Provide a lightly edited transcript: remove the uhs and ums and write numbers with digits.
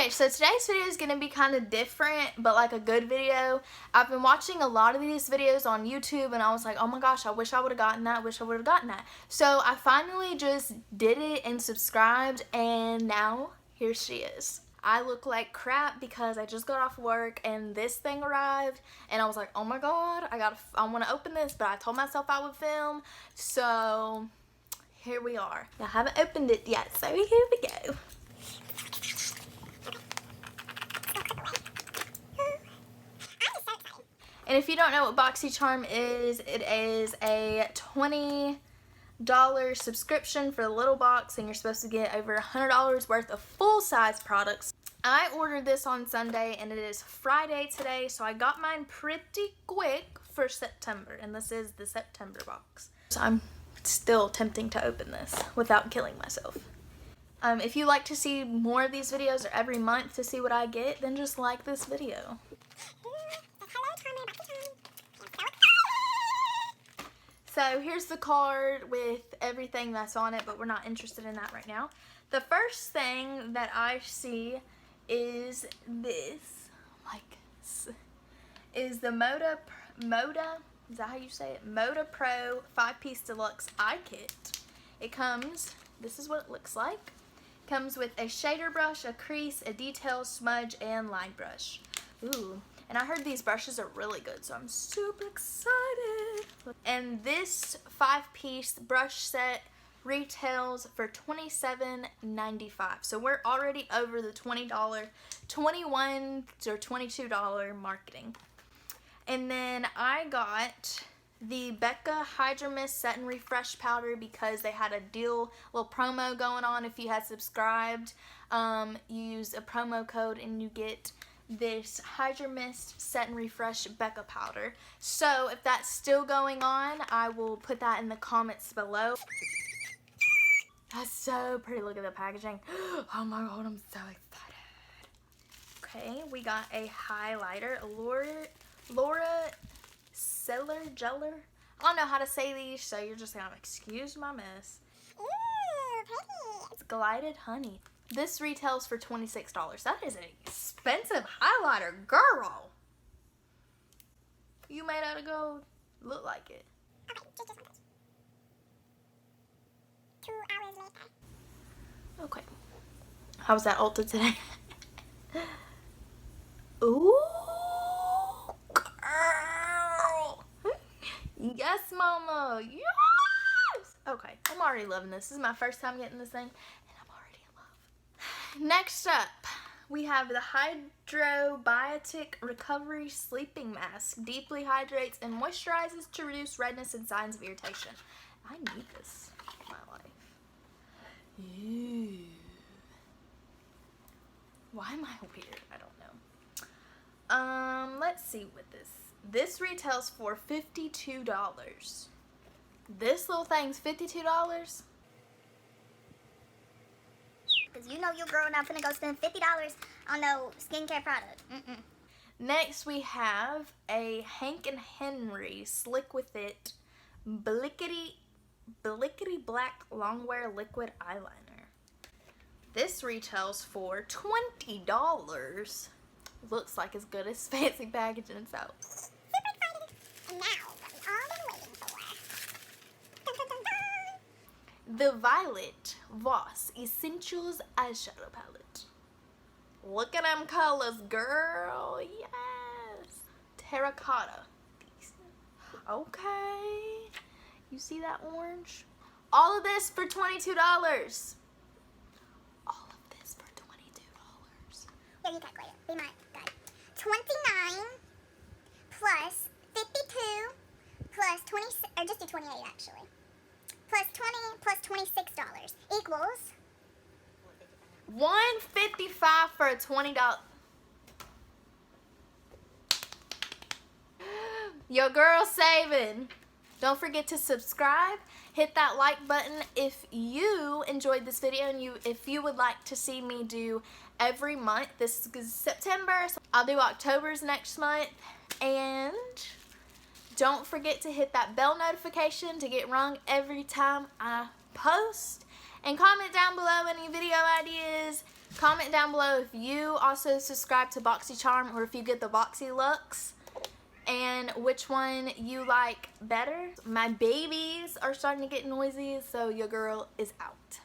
Okay, so today's video is going to be kind of different, but like a good video. I've been watching a lot of these videos on YouTube, and I was like, oh my gosh, I wish I would have gotten that, So I finally just did it and subscribed, and now here she is. I look like crap because I just got off work and this thing arrived, and I was like, oh my god, I want to open this, but I told myself I would film, so here we are. I haven't opened it yet, so here we go. And if you don't know what Boxycharm is, it is a $20 subscription for the little box, and you're supposed to get over $100 worth of full-size products. I ordered this on Sunday, and it is Friday today, so I got mine pretty quick for September, and this is the September box. So I'm still attempting to open this without killing myself. If you like to see more of these videos or every month to see what I get, then just like this video. So here's the card with everything that's on it, but we're not interested in that right now. The first thing that I see is this, is the Moda, is that how you say it? Moda Pro 5-piece deluxe eye kit. It comes, this is what it looks like. It comes with a shader brush, a crease, a detail, smudge, and line brush. Ooh. And I heard these brushes are really good, so I'm super excited. And this 5-piece brush set retails for $27.95. So we're already over the $20, $21 or $22 marketing. And then I got the Becca Hydra Mist Set and Refresh Powder because they had a deal, little promo going on. If you had subscribed, you use a promo code and you get this Hydra Mist Set and Refresh Becca powder. So if that's still going on, I will put that in the comments below. That's so pretty. Look at the packaging. Oh my god, I'm so excited. Okay, we got a highlighter, Laura Seller Jeller. I don't know how to say these, so you're just gonna excuse my mess. Ooh, pretty. It's Glided Honey. This retails for $26. That is an expensive highlighter, girl. You made out of gold? Look like it. Okay, just 2 hours later. Okay. How was that Ulta today? Ooh, girl. Yes, mama. Yes. Okay, I'm already loving this. This is my first time getting this thing. Next up, we have the Hydrobiotic Recovery Sleeping Mask. Deeply hydrates and moisturizes to reduce redness and signs of irritation. I need this in my life. Ew. Why am I weird? I don't know. Let's see what this retails for $52. This little thing's $52? Because you know your girl not finna go spend $50 on no skincare product. Next we have a Hank and Henry Slick With It Blickety Black Longwear Liquid Eyeliner. This retails for $20. Looks like as good as fancy packaging itself. Super excited. And now, what we all been waiting for. Dun, dun, dun, dun. The Violet Voss Essentials Eyeshadow Palette. Look at them colors, girl. Yes. Terracotta. Okay. You see that orange? All of this for $22. All of this for $22. Yeah, you calculate it. Be my guide. 29 plus 52 plus 20, or just do 28 actually. Plus 20 plus $26 equals $155 for a $20. Your girl saving. Don't forget to subscribe. Hit that like button if you enjoyed this video and if you would like to see me do every month. This is September, so I'll do October's next month. And don't forget to hit that bell notification to get rung every time I post. And comment down below any video ideas Comment down below if you also subscribe to Boxycharm or if you get the Boxy Lux, and which one you like better. My babies are starting to get noisy, so your girl is out.